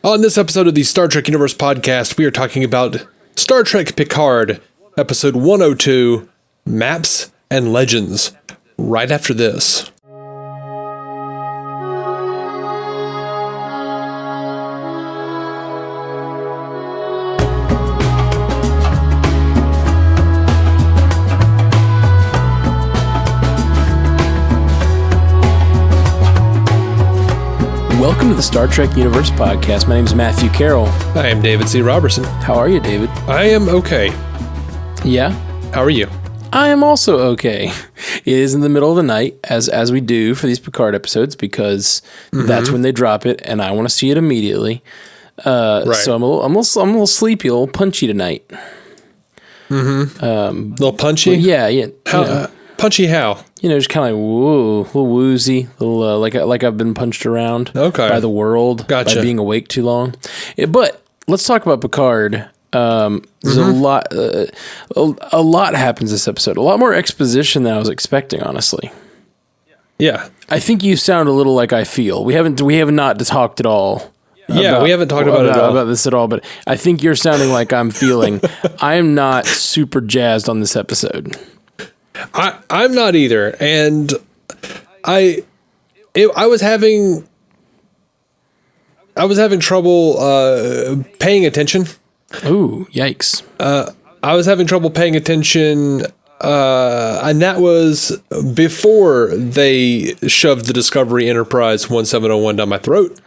On this episode of the Star Trek Universe podcast, we are talking about Star Trek Picard, episode 102, Maps and Legends, right after this. Welcome to the Star Trek Universe podcast. My name is Matthew Carroll. I am David C. Robertson. How are you, David? I am okay. Yeah? How are you? I am also okay. It is in the middle of the night, as we do for these Picard episodes, because that's when they drop it, and I want to see it immediately. Right. So I'm a little sleepy, a little punchy tonight. A little punchy? Yeah. How? Punchy how? Just kind of like woo, a little woozy, a little like I've been punched around by the world, by being awake too long. But let's talk about Picard. There's a lot happens this episode. A lot more exposition than I was expecting, honestly. Yeah, I think you sound a little like I feel. We have not talked at all. We haven't talked about this at all. But I think you're sounding like I'm feeling. I am not super jazzed on this episode. I'm not either, and I was having trouble paying attention. Ooh, yikes! I was having trouble paying attention, and that was before they shoved the Discovery Enterprise 1701 down my throat.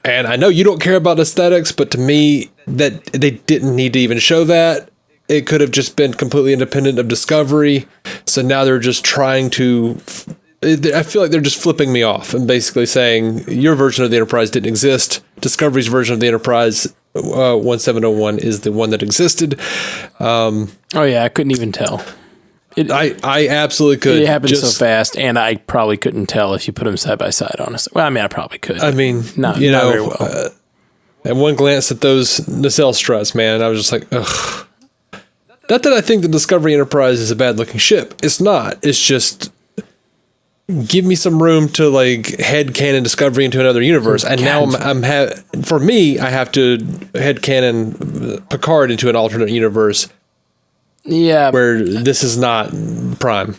And I know you don't care about aesthetics, but to me, that they didn't need to even show that. It could have just been completely independent of Discovery. So now they're just trying to... I feel like they're just flipping me off and basically saying, your version of the Enterprise didn't exist. Discovery's version of the Enterprise 1701 is the one that existed. Oh, yeah, I couldn't even tell. I absolutely could. It happened so fast, and I probably couldn't tell if you put them side by side, honestly. Well, I mean, I probably could. I mean, not very well. At one glance at those nacelle struts, man, I was just like, ugh. Not that I think the Discovery Enterprise is a bad-looking ship. It's not. It's just give me some room to headcanon Discovery into another universe. And now for me, I have to headcanon Picard into an alternate universe. Yeah, where this is not Prime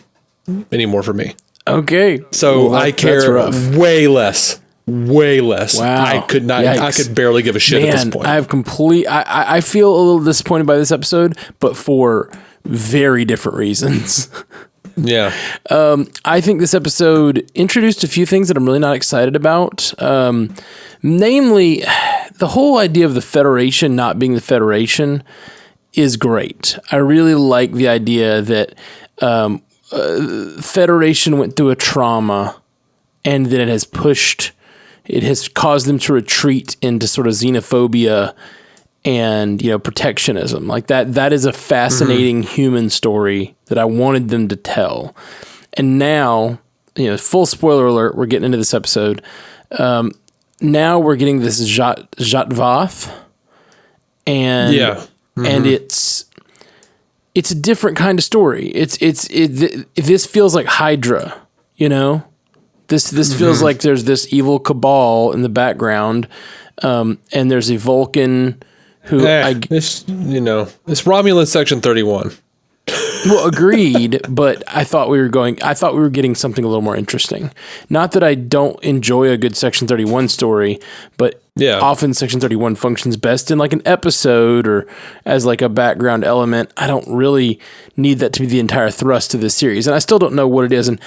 anymore for me. Okay, so I care way less. Wow. I could not. Yikes. I could barely give a shit at this point. I feel a little disappointed by this episode, but for very different reasons. Yeah. I think this episode introduced a few things that I'm really not excited about. Namely, the whole idea of the Federation not being the Federation is great. I really like the idea that Federation went through a trauma and that it has caused them to retreat into sort of xenophobia and, protectionism. Like that is a fascinating human story that I wanted them to tell. And now, full spoiler alert, we're getting into this episode. Now we're getting this Zhat Vath. And and it's a different kind of story. This feels like Hydra, This feels like there's this evil cabal in the background, and there's a Vulcan who it's Romulan Section 31. Well, agreed, but I thought we were getting something a little more interesting. Not that I don't enjoy a good Section 31 story, but often Section 31 functions best in an episode or as a background element. I don't really need that to be the entire thrust of this series, and I still don't know what it is. And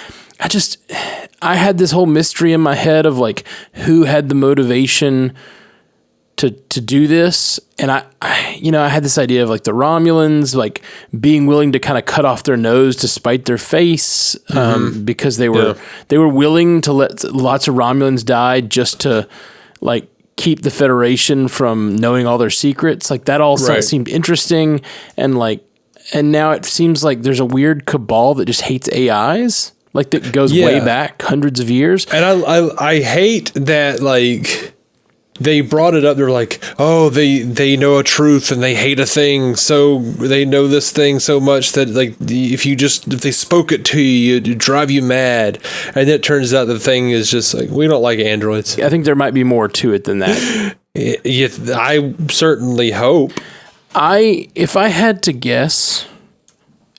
I had this whole mystery in my head of who had the motivation to do this, and I had this idea of the Romulans being willing to kind of cut off their nose to spite their face, because they were willing to let lots of Romulans die just to keep the Federation from knowing all their secrets. That all seemed interesting, and now it seems like there's a weird cabal that just hates AIs. That goes way back hundreds of years. And I hate that they brought it up. They're like, oh, they know a truth and they hate a thing. So they know this thing so much that if they spoke it to you, it'd drive you mad. And it turns out the thing is just we don't like androids. I think there might be more to it than that. I certainly hope. If I had to guess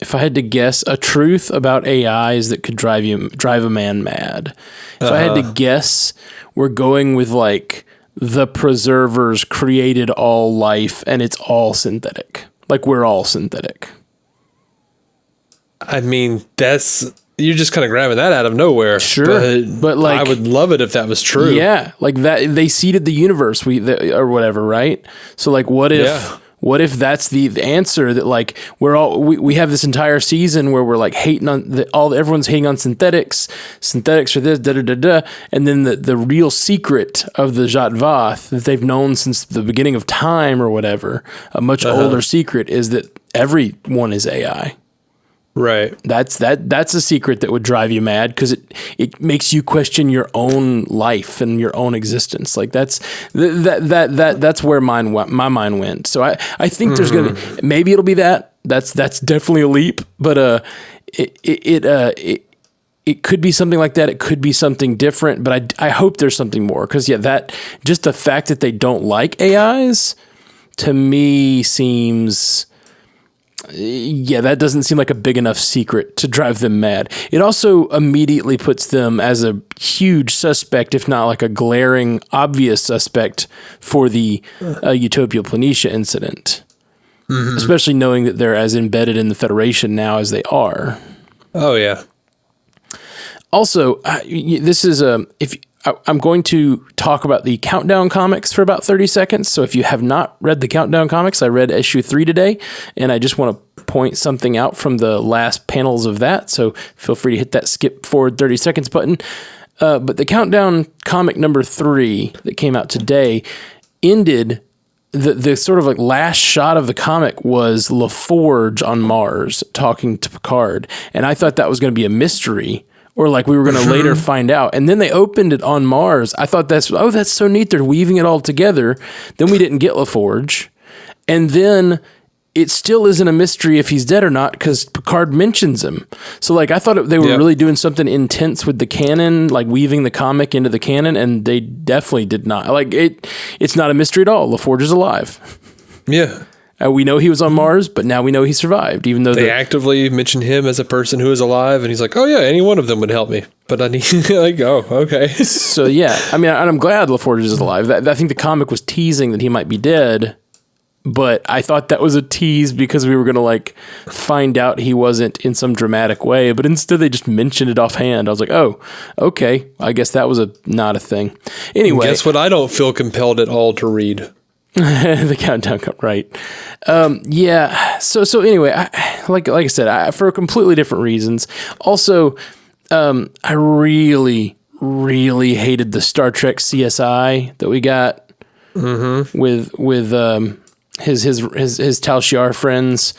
a truth about AIs that could drive a man mad. If I had to guess, we're going with like the preservers created all life and it's all synthetic. Like we're all synthetic. I mean, you're just kind of grabbing that out of nowhere. Sure. But like, I would love it if that was true. Yeah. Like that, they seeded the universe or whatever, right? So like, what if that's the answer that like we have this entire season where we're like hating on everyone's hating on synthetics are this and then the real secret of the Zhat Vath that they've known since the beginning of time or whatever, a much older secret, is that everyone is AI. Right. That's a secret that would drive you mad because it makes you question your own life and your own existence. Like that's where my mind went. So I think there's gonna be, maybe it'll be that. That's definitely a leap, but it could be something like that. It could be something different, but I hope there's something more because that just the fact that they don't like AIs to me seems. Yeah, that doesn't seem like a big enough secret to drive them mad. It also immediately puts them as a huge suspect, if not like a glaring, obvious suspect for the Utopia Planitia incident, especially knowing that they're as embedded in the Federation now as they are. Oh, yeah. Also, this is I'm going to talk about the Countdown comics for about 30 seconds. So if you have not read the Countdown comics, I read issue 3 today, and I just want to point something out from the last panels of that. So feel free to hit that skip forward 30 seconds button. But the Countdown comic number 3 that came out today ended. The sort of like last shot of the comic was LaForge on Mars talking to Picard. And I thought that was going to be a mystery. Or like we were going to later find out. And then they opened it on Mars. I thought that's so neat. They're weaving it all together. Then we didn't get LaForge. And then it still isn't a mystery if he's dead or not because Picard mentions him. So like I thought they were really doing something intense with the canon, like weaving the comic into the canon. And they definitely did not. Like it's not a mystery at all. LaForge is alive. Yeah. We know he was on Mars, but now we know he survived, even though they actively mention him as a person who is alive, and he's like, "Oh yeah, any one of them would help me." But I need like, oh, okay. So yeah, I mean, and I'm glad LaForge is alive. I think the comic was teasing that he might be dead, but I thought that was a tease because we were gonna like find out he wasn't in some dramatic way. But instead, they just mentioned it offhand. I was like, oh, okay, I guess that was not a thing. Anyway, guess what? I don't feel compelled at all to read. The Countdown, right? Yeah. So anyway, like I said, for completely different reasons. Also, I really, really hated the Star Trek CSI that we got with his Tal Shiar friends.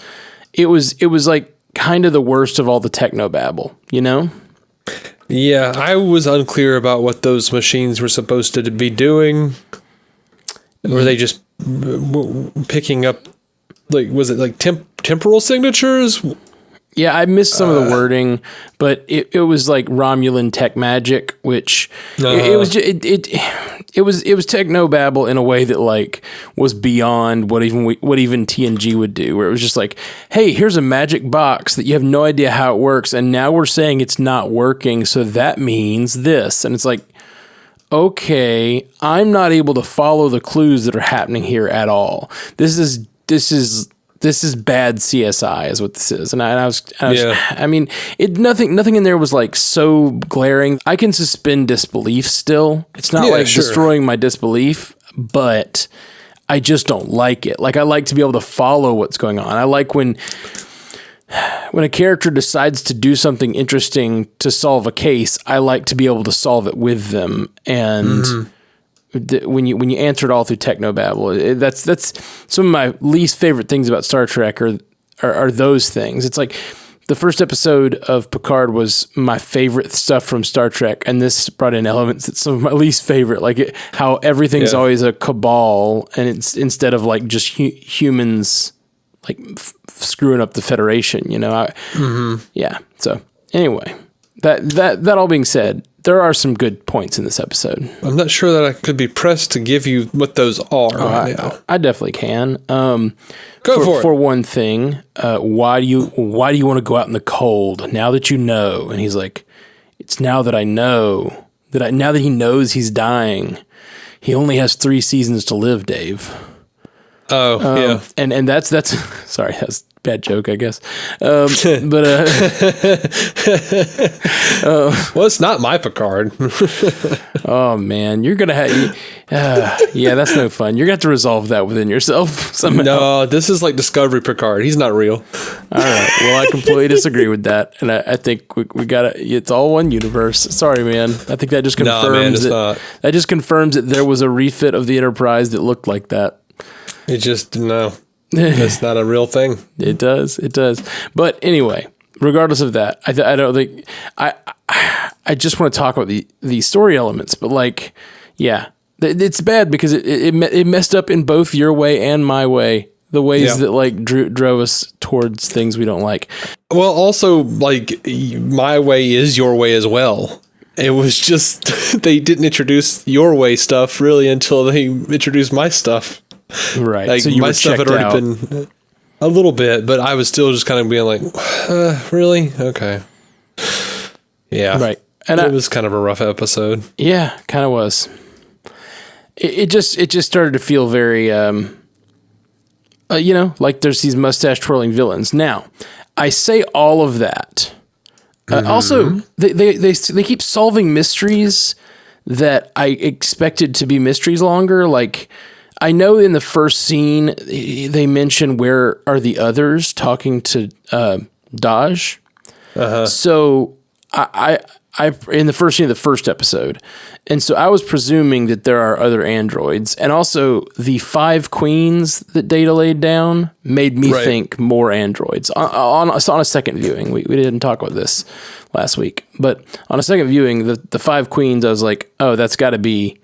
It was like kind of the worst of all the technobabble, you know? Yeah, I was unclear about what those machines were supposed to be doing. Were they just picking up, like, was it like temporal signatures? Yeah, I missed some of the wording, but it was like Romulan tech magic, which it was technobabble in a way that like was beyond what even TNG would do, where it was just like, hey, here's a magic box that you have no idea how it works, and now we're saying it's not working, so that means this, and it's like, okay, I'm not able to follow the clues that are happening here at all. This is bad CSI is what this is. And I was I mean, nothing in there was like so glaring. I can suspend disbelief still. It's not destroying my disbelief, but I just don't like it. Like I like to be able to follow what's going on. I like when a character decides to do something interesting to solve a case, I like to be able to solve it with them. And when you answer it all through technobabble, that's some of my least favorite things about Star Trek are those things. It's like the first episode of Picard was my favorite stuff from Star Trek, and this brought in elements that's some of my least favorite, like how everything's always a cabal, and it's instead of like just humans like screwing up the Federation, you know? Yeah. So anyway, that all being said, there are some good points in this episode. I'm not sure that I could be pressed to give you what those are right now. I definitely can. Go for it. For one thing, why do you want to go out in the cold now that you know? And he's like, it's now that I know now that he knows he's dying. He only has 3 seasons to live, Dave. Oh, yeah. And that's sorry, that's a bad joke, I guess. Well, it's not my Picard. Oh man, you're gonna have yeah, that's no fun. You're gonna have to resolve that within yourself somehow. No, this is like Discovery Picard. He's not real. All right. Well, I completely disagree with that, and I think we gotta. It's all one universe. Sorry, man. I think that just confirms that just confirms that there was a refit of the Enterprise that looked like that. It just no. That's not a real thing. It does. But anyway, regardless of that, I don't think I just want to talk about the story elements. But like, yeah, it's bad because it messed up in both your way and my way. The ways that like drove us towards things we don't like. Well, also like my way is your way as well. It was just they didn't introduce your way stuff really until they introduced my stuff. Right. Like so you my stuff had already been a little bit, but I was still just kind of being like, really? Okay. Yeah. Right. And it was kind of a rough episode. Yeah, kind of was. It just started to feel very, like there's these mustache twirling villains. Now, I say all of that. Also, they keep solving mysteries that I expected to be mysteries longer. Like, I know in the first scene they mention where are the others talking to Daj. So I in the first scene of the first episode, and so I was presuming that there are other androids, and also the 5 queens that Data laid down made me think more androids. On a second viewing, we didn't talk about this last week, but on a second viewing, the 5 queens, I was like, oh, that's got to be.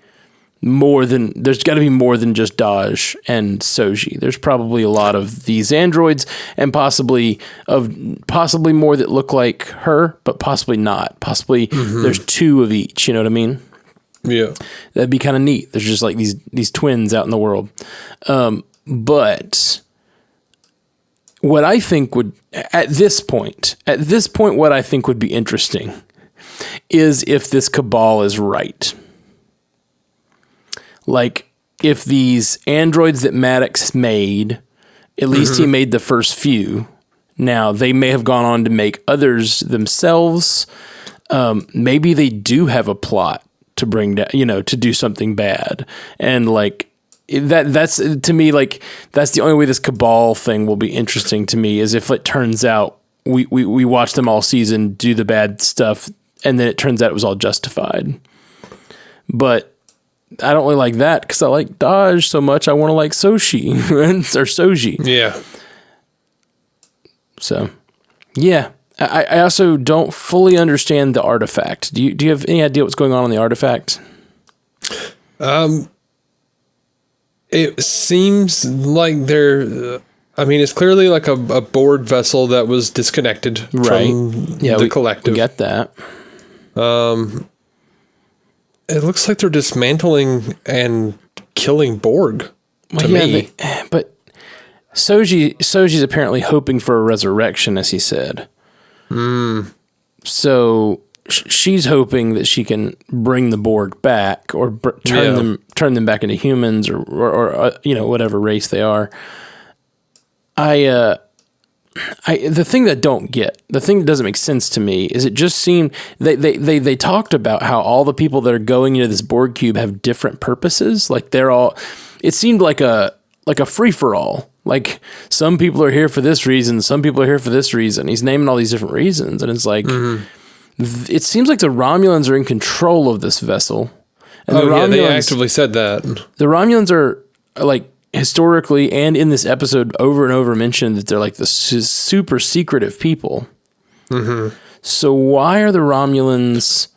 There's got to be more than just Daj and Soji. There's probably a lot of these androids, and possibly more that look like her, but possibly not. Possibly there's 2 of each. You know what I mean? Yeah, that'd be kind of neat. There's just like these twins out in the world. But what I think would at this point, what I think would be interesting is if this cabal is right. Like, if these androids that Maddox made, at least he made the first few. Now, they may have gone on to make others themselves. Maybe they do have a plot to bring down, to do something bad. And, like, that's, to me, like, that's the only way this cabal thing will be interesting to me, is if it turns out we watch them all season do the bad stuff, and then it turns out it was all justified. But I don't really like that because I like Daj so much. I want to like Soji or Soji. Yeah. So, yeah. I also don't fully understand the artifact. Do you have any idea what's going on in the artifact? It seems like it's clearly like a board vessel that was disconnected from the collective. We get that. It looks like they're dismantling and killing Borg to me. But Soji's apparently hoping for a resurrection, as he said. So she's hoping that she can bring the Borg back or turn them back into humans or whatever race they are. The thing that doesn't make sense to me is it just seemed they talked about how all the people that are going into this Borg cube have different purposes. Like it seemed like a free for all. Like some people are here for this reason, some people are here for this reason. He's naming all these different reasons, and it's like it seems like the Romulans are in control of this vessel. And they actively said that. The Romulans are like, historically and in this episode over and over mentioned that they're like the super secretive people. So why are the Romulans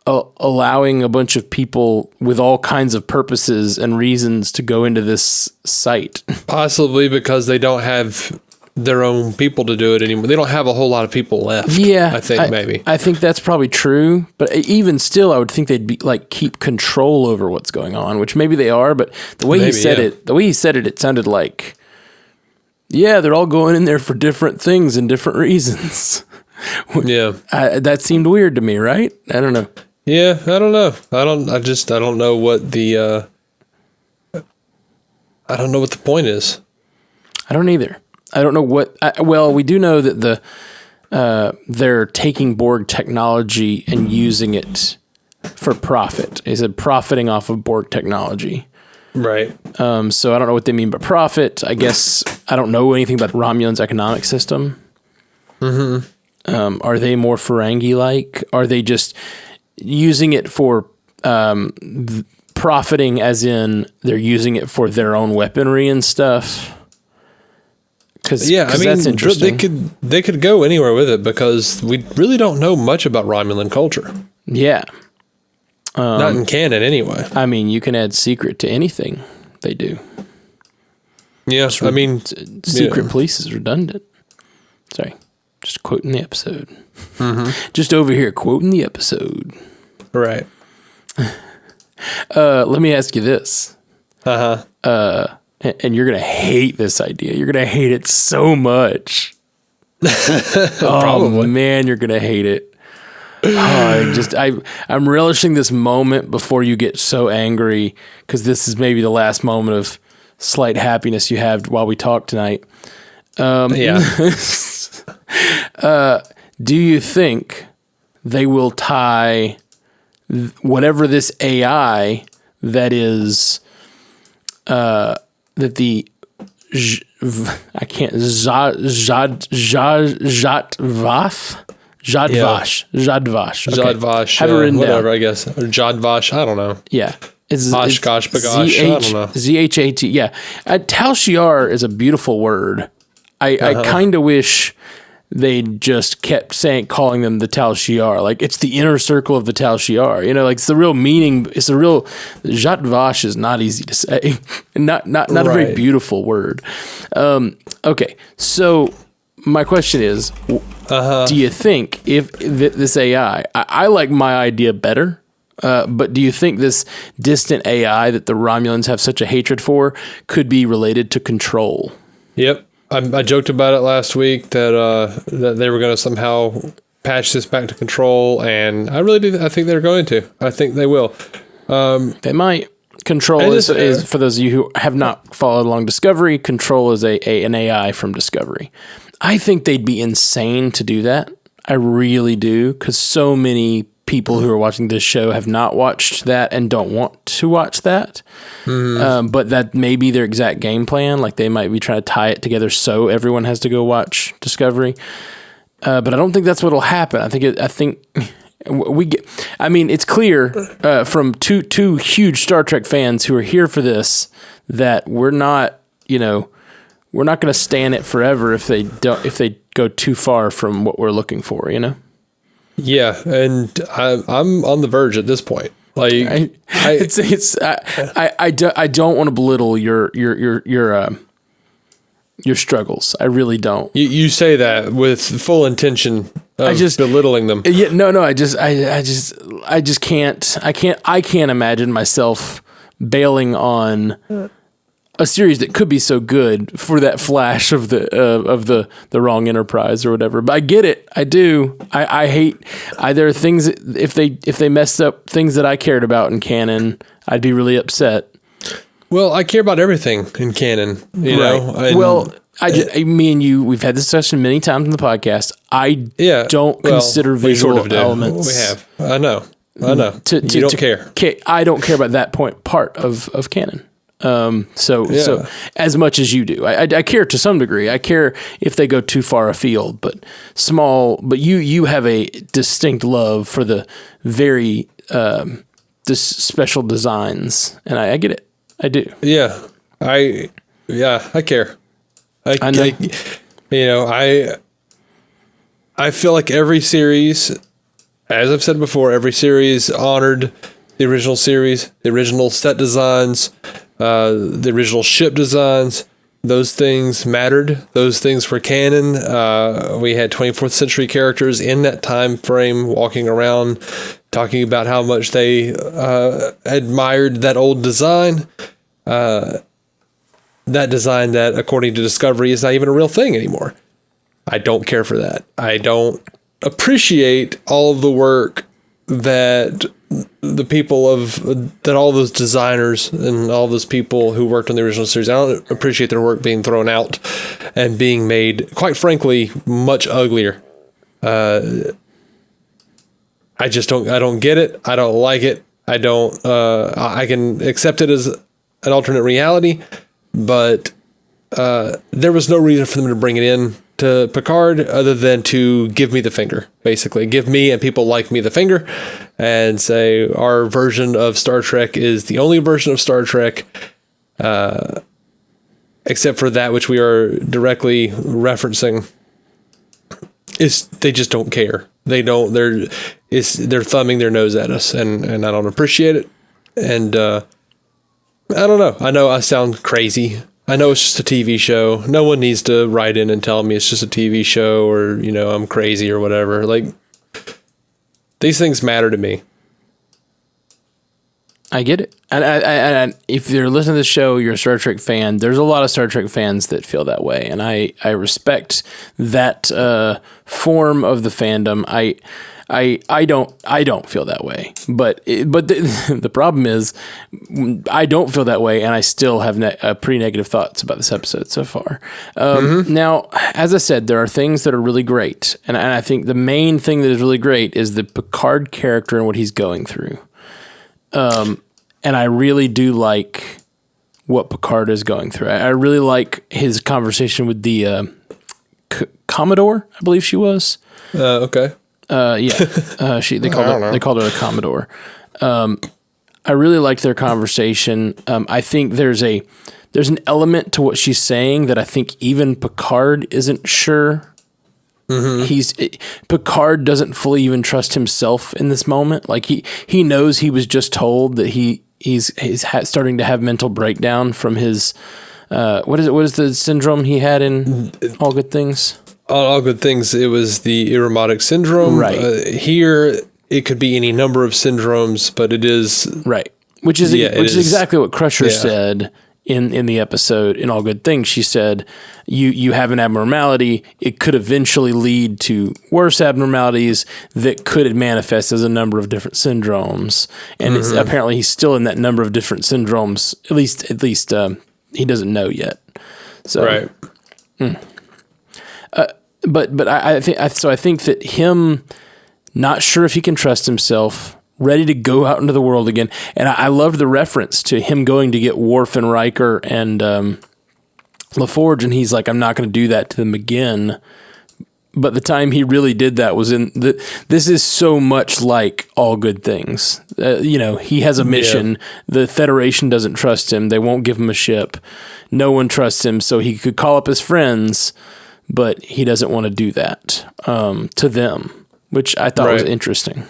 allowing a bunch of people with all kinds of purposes and reasons to go into this site? Possibly because they don't have their own people to do it anymore. They don't have a whole lot of people left. Yeah, I think maybe. I think that's probably true. But even still, I would think they'd be like keep control over what's going on, which maybe they are. But the way he said it, it sounded like, yeah, they're all going in there for different things and different reasons. Yeah, that seemed weird to me, right? I don't know. Yeah, I don't know. I don't know what the. I don't know what the point is. I don't either. I don't know what. Well, we do know that they're taking Borg technology and using it for profit. He said profiting off of Borg technology. Right. So I don't know what they mean by profit. I guess I don't know anything about Romulan's economic system. Mm-hmm. Are they more Ferengi-like? Are they just using it for profiting, as in they're using it for their own weaponry and stuff? Cause that's interesting. They could go anywhere with it because we really don't know much about Romulan culture. Yeah. Not in canon anyway. I mean, you can add secret to anything they do. Yeah, secret police is redundant. Sorry, just quoting the episode. Mm-hmm. Just over here quoting the episode. Right. Let me ask you this. Uh-huh. And you're going to hate this idea. You're going to hate it so much. Oh, man, you're going to hate it. I'm relishing this moment before you get so angry, because this is maybe the last moment of slight happiness you have while we talk tonight. Yeah. Do you think they will tie whatever this AI that is... that the Jadvash, have it written whatever down. I guess, or Jadvash, I don't know. Yeah, it's Oshkosh Bagosh, I don't know. Zhat. Yeah, Tal Shiar is a beautiful word. I kind of wish they just kept calling them the Tal Shiar. Like, it's the inner circle of the Tal Shiar. You know, like, it's the real meaning. It's the real... Jatvash is not easy to say. not right. A very beautiful word. Okay, so my question is, do you think if this AI... I like my idea better, but do you think this distant AI that the Romulans have such a hatred for could be related to control? Yep. I joked about it last week that they were going to somehow patch this back to control, and I really do. I think they're going to. I think they will. They might. Control is for those of you who have not followed along Discovery. Control is an AI from Discovery. I think they'd be insane to do that. I really do, because so many people who are watching this show have not watched that and don't want to watch that. Mm-hmm. But that may be their exact game plan. Like, they might be trying to tie it together so everyone has to go watch Discovery. But I don't think that's what'll happen. I think we get. I mean, it's clear from two huge Star Trek fans who are here for this that we're not going to stand it forever if they go too far from what we're looking for. You know. Yeah, and I'm on the verge at this point. Like, I don't want to belittle your struggles. I really don't. You say that with full intention of belittling them. Yeah, no. I just can't. I can't imagine myself bailing on a series that could be so good for that flash of the wrong Enterprise or whatever. But I get it. I do. I hate. There are things that if they messed up things that I cared about in canon, I'd be really upset. Well, I care about everything in canon. You know. Well, me and you, we've had this discussion many times in the podcast. I don't consider visual elements. We have. I know. You don't care. I don't care about that part of canon. So as much as you do, I care to some degree. I care if they go too far afield, but you have a distinct love for the very special designs, and I get it. I do. Yeah, I care. I know. I feel like every series, as I've said before, every series honored the original series, the original set designs, the original ship designs, Those things mattered. Those things were canon. We had 24th century characters in that time frame walking around talking about how much they admired that old design. That design that, according to Discovery, is not even a real thing anymore. I don't care for that. I don't appreciate all of the work that the people that all those designers and all those people who worked on the original series, I don't appreciate their work being thrown out and being made, quite frankly, much uglier. I don't get it. I don't like it. I can accept it as an alternate reality, but there was no reason for them to bring it in to Picard other than to give me the finger, basically. Give me and people like me the finger and say our version of Star Trek is the only version of Star Trek, except for that which we are directly referencing. They just don't care. They're thumbing their nose at us, and I don't appreciate it. And I don't know. I know I sound crazy. I know it's just a TV show. No one needs to write in and tell me it's just a TV show or, I'm crazy or whatever. Like, these things matter to me. I get it. And if you're listening to the show, you're a Star Trek fan, there's a lot of Star Trek fans that feel that way. And I respect that form of the fandom. I don't feel that way, but the problem is I don't feel that way, and I still have pretty negative thoughts about this episode so far. Now, as I said, there are things that are really great, and I think the main thing that is really great is the Picard character and what he's going through. And I really do like what Picard is going through. I really like his conversation with the Commodore, I believe she was. Okay. They called her a Commodore. I really liked their conversation. I think there's an element to what she's saying that I think even Picard isn't sure. Picard doesn't fully even trust himself in this moment. Like he knows he was just told that he's starting to have mental breakdown from his what is the syndrome he had in All Good Things? All Good Things, it was the Irumodic syndrome. Right. Here, it could be any number of syndromes, but it is... Right. Which is exactly what Crusher said in the episode, in All Good Things. She said, you have an abnormality. It could eventually lead to worse abnormalities that could manifest as a number of different syndromes. And apparently he's still in that number of different syndromes. At least he doesn't know yet. So, right. But I think that him not sure if he can trust himself, ready to go out into the world again. And I loved the reference to him going to get Worf and Riker and LaForge, and he's like, I'm not going to do that to them again. But the time he really did that was this is so much like All Good Things. He has a mission. Yeah. The Federation doesn't trust him. They won't give him a ship. No one trusts him, so he could call up his friends, but he doesn't want to do that to them, which I thought was interesting.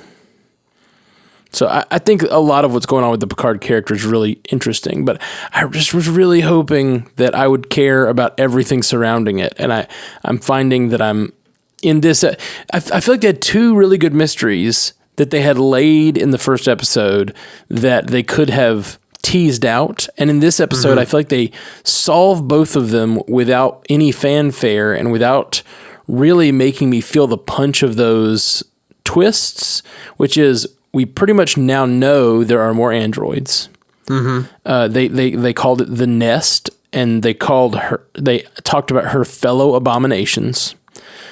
So I think a lot of what's going on with the Picard character is really interesting, but I just was really hoping that I would care about everything surrounding it. And I'm finding that I'm in this. I feel like they had two really good mysteries that they had laid in the first episode that they could have teased out. And in this episode, I feel like they solved both of them without any fanfare and without really making me feel the punch of those twists, which is we pretty much now know there are more androids. They called it the Nest, and they talked about her fellow abominations.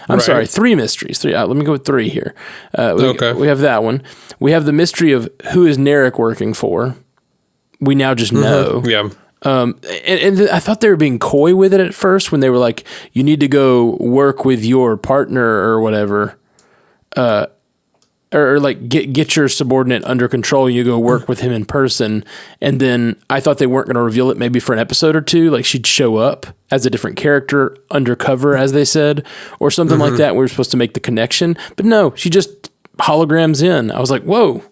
I'm sorry, three mysteries. Let me go with three here. We have that one. We have the mystery of who is Narek working for. We now just know. Yeah. And I thought they were being coy with it at first when they were like, you need to go work with your partner or whatever. Or like get your subordinate under control. You go work with him in person. And then I thought they weren't going to reveal it maybe for an episode or two. Like she'd show up as a different character undercover, as they said, or something like that. We were supposed to make the connection, but no, she just holograms in. I was like, whoa.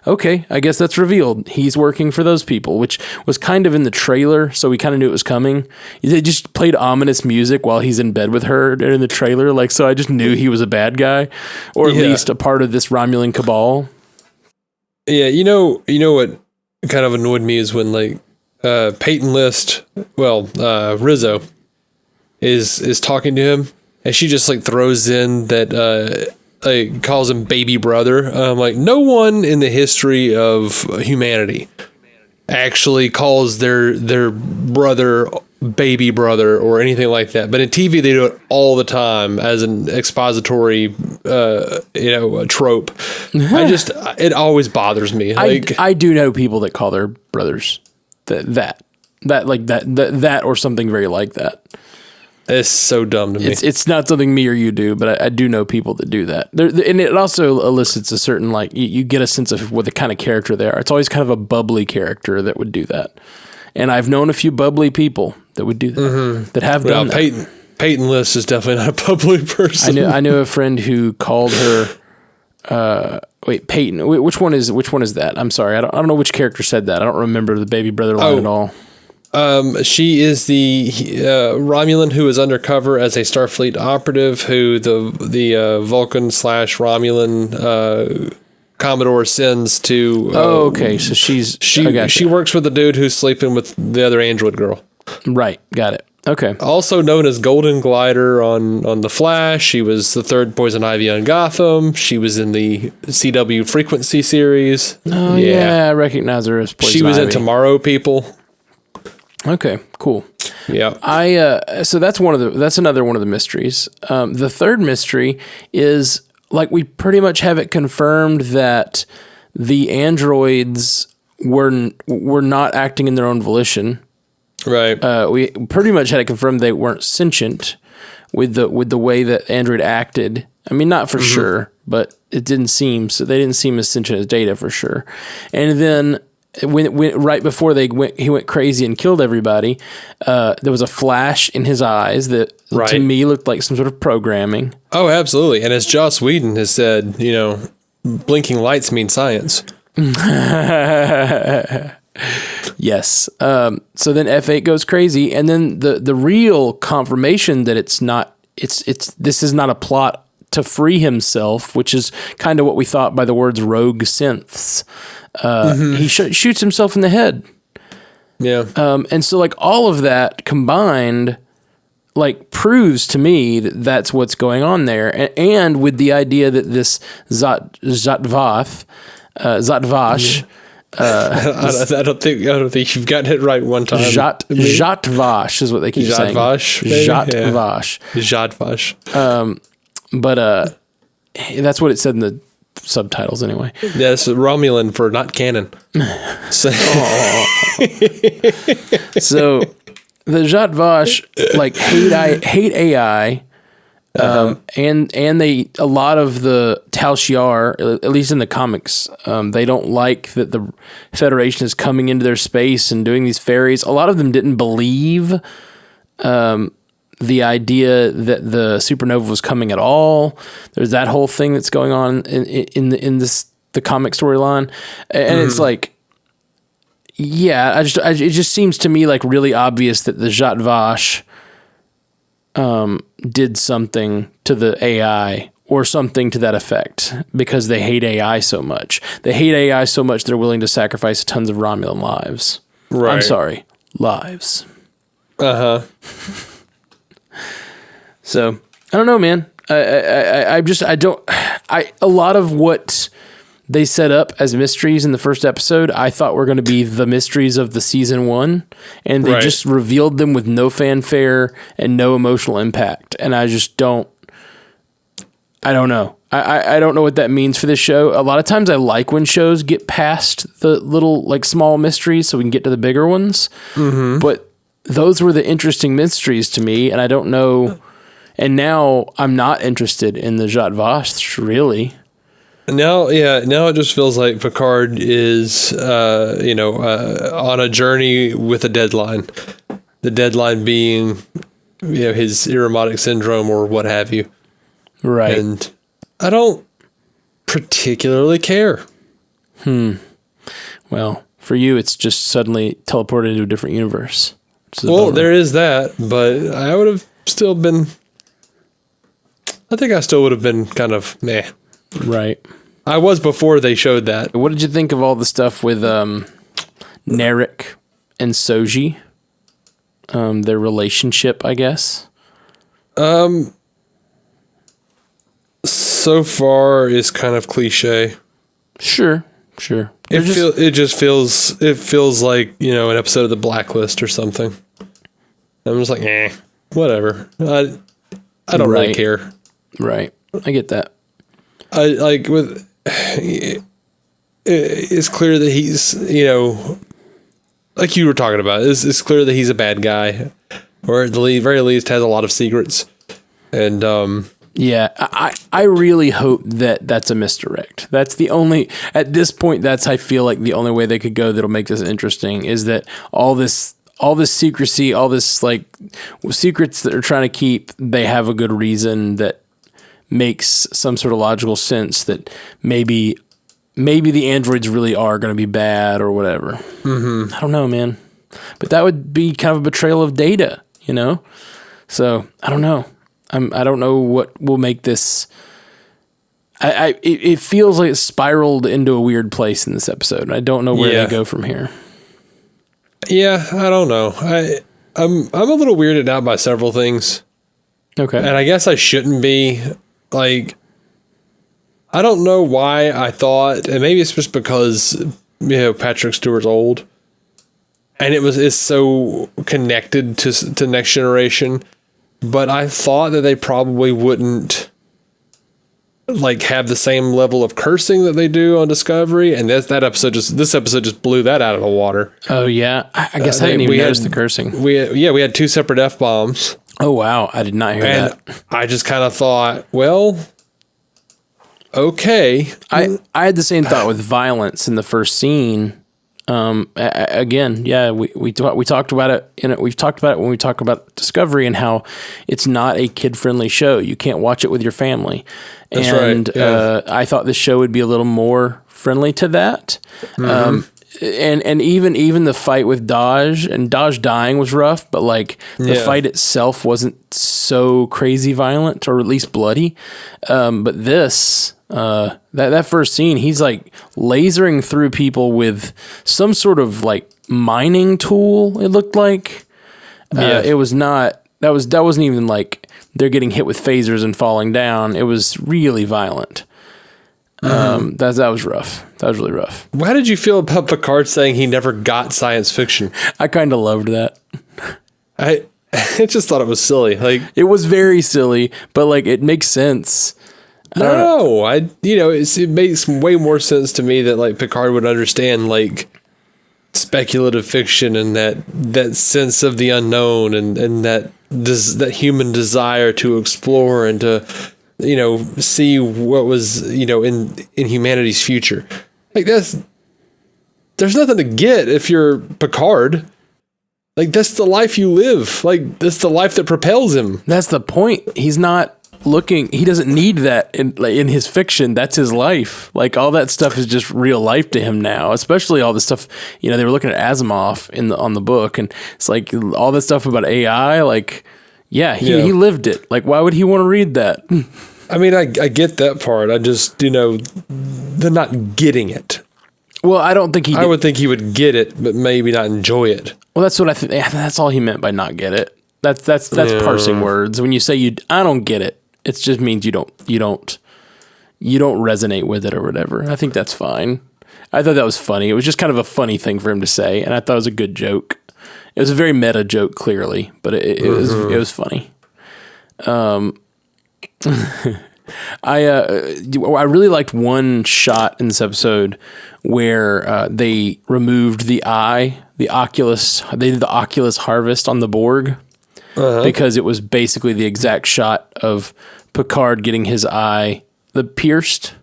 okay, I guess that's revealed. He's working for those people, which was kind of in the trailer, so we kind of knew it was coming. They just played ominous music while he's in bed with her in the trailer, like, so I just knew he was a bad guy, or at least a part of this Romulan cabal. Yeah, you know what kind of annoyed me is when, like, Peyton List, Rizzo is talking to him, and she just, like, throws in that, like, calls him baby brother. Like, no one in the history of humanity actually calls their brother baby brother or anything like that. But in TV, they do it all the time as an expository, trope. It always bothers me. Like, I do know people that call their brothers that or something very like that. It's so dumb to me. It's not something me or you do, but I do know people that do that. And it also elicits a certain, like, you get a sense of what the kind of character they are. It's always kind of a bubbly character that would do that. And I've known a few bubbly people that would do that, that have done that. Peyton List is definitely not a bubbly person. I knew a friend who called her, Peyton. Which one is that? I'm sorry. I don't know which character said that. I don't remember the baby brother line at all. She is the Romulan who is undercover as a Starfleet operative who the Vulcan / Romulan Commodore sends to. Okay. So she works with the dude who's sleeping with the other android girl. Right. Got it. Okay. Also known as Golden Glider on The Flash. She was the third Poison Ivy on Gotham. She was in the CW Frequency series. Oh, yeah. I recognize her as Poison Ivy. She was in Tomorrow People. Okay, cool. Yeah. So that's another one of the mysteries. The third mystery is, like, we pretty much have it confirmed that the androids were not acting in their own volition. Right. We pretty much had it confirmed they weren't sentient with the way that Android acted. I mean, not for sure, but it didn't seem so. They didn't seem as sentient as Data for sure. And then when right before he went crazy and killed everybody, there was a flash in his eyes that to me looked like some sort of programming. Oh, absolutely. And as Joss Whedon has said, blinking lights mean science. Yes. So then F8 goes crazy, and then the real confirmation that this is not a plot to free himself, which is kind of what we thought by the words rogue synths. He shoots himself in the head. Yeah. And so, like, all of that combined, like, proves to me that that's what's going on there. And with the idea that this Zatvash, I don't think you've gotten it right one time. Zatvash is what they keep saying. Zatvash. Zatvash. But that's what it said in the subtitles anyway. Yeah, it's Romulan for not canon. So the Zatvash, like, hate AI. And they, a lot of the Tal Shiar, at least in the comics, they don't like that the Federation is coming into their space and doing these ferries. A lot of them didn't believe the idea that the supernova was coming at all. There's that whole thing that's going on in the comic storyline, and it's like, yeah, it just seems to me like really obvious that the Zatvash did something to the AI or something to that effect because they hate AI so much. They hate AI so much they're willing to sacrifice tons of Romulan lives. Right. I'm sorry, lives. So I don't know, man. A lot of what they set up as mysteries in the first episode, I thought were going to be the mysteries of the season 1, and they just revealed them with no fanfare and no emotional impact. And I just don't. I don't know. I don't know what that means for this show. A lot of times I like when shows get past the little, like, small mysteries so we can get to the bigger ones. But those were the interesting mysteries to me, and I don't know. And now I'm not interested in the Zatvash, really. Now it just feels like Picard is, on a journey with a deadline. The deadline being, his Irumodic syndrome or what have you. Right. And I don't particularly care. Well, for you, it's just suddenly teleported into a different universe. Well, there is that, but I would have still been... I think I still would have been kind of meh. Right. I was before they showed that. What did you think of all the stuff with Narek and Soji? Their relationship, I guess. So far is kind of cliche. Sure. It just feels like, an episode of The Blacklist or something. I'm just like, whatever. I don't really care. Right. I get that. It's clear that he's, like you were talking about, it's clear that he's a bad guy, or at the very least has a lot of secrets. And, yeah, I really hope that that's a misdirect. That's the only, at this point, I feel like the only way they could go that'll make this interesting is that all this secrecy, all this like secrets that they're trying to keep, they have a good reason that makes some sort of logical sense that maybe the androids really are going to be bad or whatever. Mm-hmm. I don't know, man. But that would be kind of a betrayal of Data, So I don't know. I don't know what will make this. It feels like it spiraled into a weird place in this episode. I don't know where they go from here. Yeah, I don't know. I'm a little weirded out by several things. Okay. And I guess I shouldn't be. Like, I don't know why I thought, and maybe it's just because, Patrick Stewart's old. And it's so connected to Next Generation. But I thought that they probably wouldn't like have the same level of cursing that they do on Discovery, and this episode just blew that out of the water. Oh yeah, I guess I didn't even notice the cursing. We had 2 separate F-bombs. Oh wow, I did not hear that. I just kind of thought, well, okay. I had the same thought with violence in the first scene. Again, yeah, we talked about it. We've talked about it when we talk about Discovery and how it's not a kid-friendly show. You can't watch it with your family. That's and right. Yeah. I thought this show would be a little more friendly to that. Mm-hmm. And even the fight with Dodge dying was rough, but like the fight itself wasn't so crazy violent or at least bloody. But this. That first scene, he's like lasering through people with some sort of like mining tool. It looked like it was not. That wasn't even like they're getting hit with phasers and falling down. It was really violent. That was rough. That was really rough. How did you feel about Picard saying he never got science fiction? I kind of loved that. I just thought it was silly. Like, it was very silly, but like it makes sense. No, it makes way more sense to me that like Picard would understand like speculative fiction and that sense of the unknown and that human desire to explore and to see what was in humanity's future. Like there's nothing to get if you're Picard. Like that's the life you live. Like that's the life that propels him. That's the point. He's not he doesn't need that in his fiction. That's his life. Like all that stuff is just real life to him now, especially all the stuff, they were looking at Asimov on the book, and it's like all that stuff about AI, like, he lived it. Like, why would he want to read that? I mean, I get that part. I just, they're not getting it. Well, I don't think I would think he would get it, but maybe not enjoy it. Well, that's what I think. That's all he meant by not get it. That's parsing words. When you say I don't get it, it just means you don't resonate with it or whatever. I think that's fine. I thought that was funny. It was just kind of a funny thing for him to say, and I thought it was a good joke. It was a very meta joke, clearly, but it was funny. I really liked one shot in this episode where they removed the eye, the Oculus. They did the Oculus harvest on the Borg. Because it was basically the exact shot of Picard getting his eye pierced.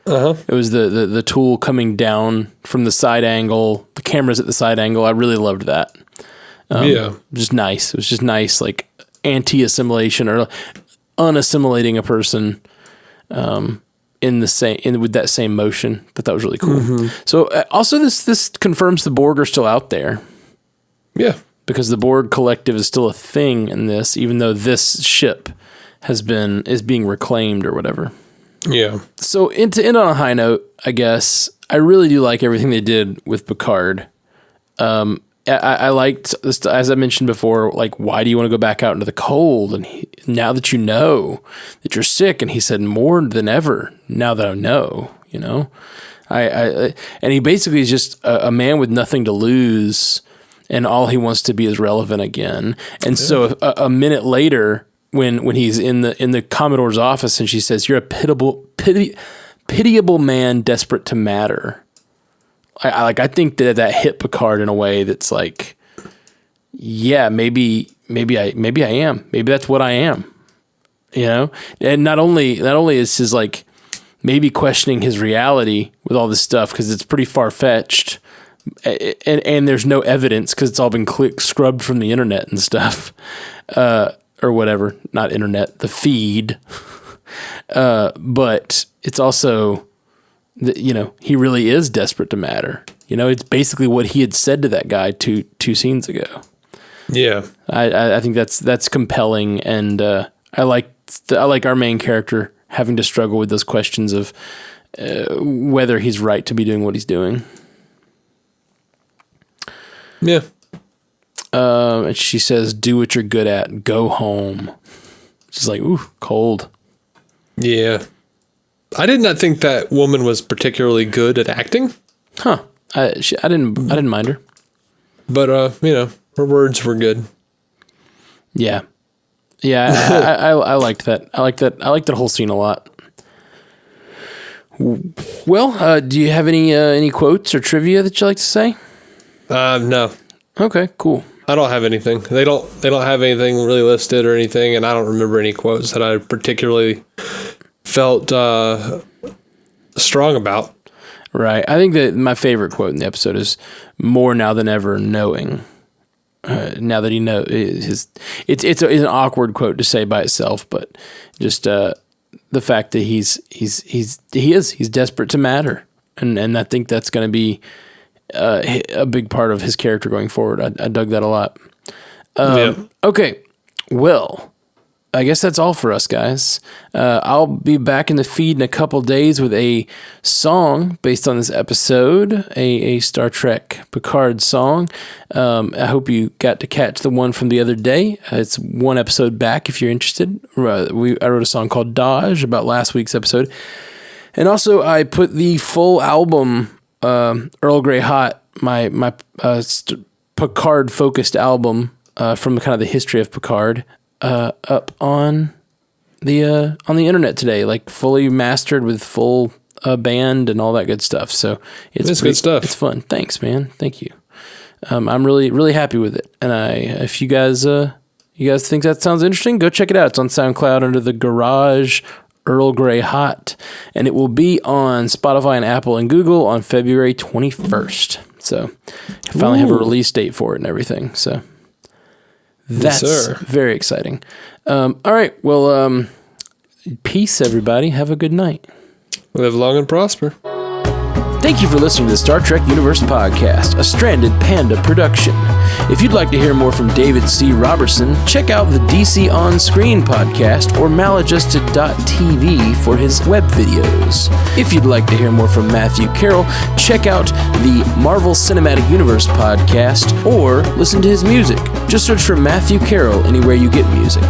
It was the tool coming down from the side angle. The camera's at the side angle. I really loved that. Just nice. It was just nice, like anti-assimilation or unassimilating a person with that same motion. That was really cool. Mm-hmm. So also this confirms the Borg are still out there. Yeah. Because the Borg collective is still a thing in this, even though this ship is being reclaimed or whatever. Yeah. So to end on a high note, I guess, I really do like everything they did with Picard. I liked, as I mentioned before, like, why do you want to go back out into the cold? And now that you know that you're sick, and he said, more than ever, now that I know, you know? And he basically is just a man with nothing to lose, and all he wants to be is relevant again. And so a minute later, when he's in the Commodore's office, and she says, "You're a pitiable man, desperate to matter." I think that hit Picard in a way that's like, yeah, maybe I am. Maybe that's what I am. You know? And not only is his like maybe questioning his reality with all this stuff, because it's pretty far-fetched. And there's no evidence because it's all been scrubbed from the internet and stuff, or whatever. Not internet, the feed. But it's also, you know, he really is desperate to matter. You know, it's basically what he had said to that guy two scenes ago. Yeah, I think that's compelling, and I like our main character having to struggle with those questions of whether he's right to be doing what he's doing. Yeah. And she says, "Do what you're good at. Go home." She's like, "Ooh, cold." Yeah. I did not think that woman was particularly good at acting. Huh. I didn't mind her. But, you know, her words were good. Yeah. Yeah, I liked that. I liked that whole scene a lot. Well, do you have any quotes or trivia that you like to say? No. Okay, cool. I don't have anything. They don't have anything really listed or anything, and I don't remember any quotes that I particularly felt strong about. Right. I think that my favorite quote in the episode is "more now than ever knowing." Now that he knows, it's an awkward quote to say by itself, but just the fact that he's desperate to matter, and I think that's going to be a big part of his character going forward. I dug that a lot. Okay, well, I guess that's all for us, guys. I'll be back in the feed in a couple days with a song based on this episode, a Star Trek Picard song. I hope you got to catch the one from the other day. It's one episode back if you're interested. I wrote a song called Dodge about last week's episode. And also I put the full album, Earl Grey Hot, my Picard-focused album from kind of the history of Picard, up on the internet today, like fully mastered with full band and all that good stuff. So it's good stuff. It's fun. Thanks, man. Thank you. I'm really, really happy with it. And if you guys think that sounds interesting, go check it out. It's on SoundCloud under the Garage Earl Grey Hot, and it will be on Spotify and Apple and Google on February 21st. So I finally have a release date for it and everything. So that's very exciting. All right. Well, peace, everybody. Have a good night. Live long and prosper. Thank you for listening to the Star Trek Universe Podcast, a Stranded Panda production. If you'd like to hear more from David C. Robertson, check out the DC On Screen podcast or maladjusted.tv for his web videos. If you'd like to hear more from Matthew Carroll, check out the Marvel Cinematic Universe podcast or listen to his music. Just search for Matthew Carroll anywhere you get music.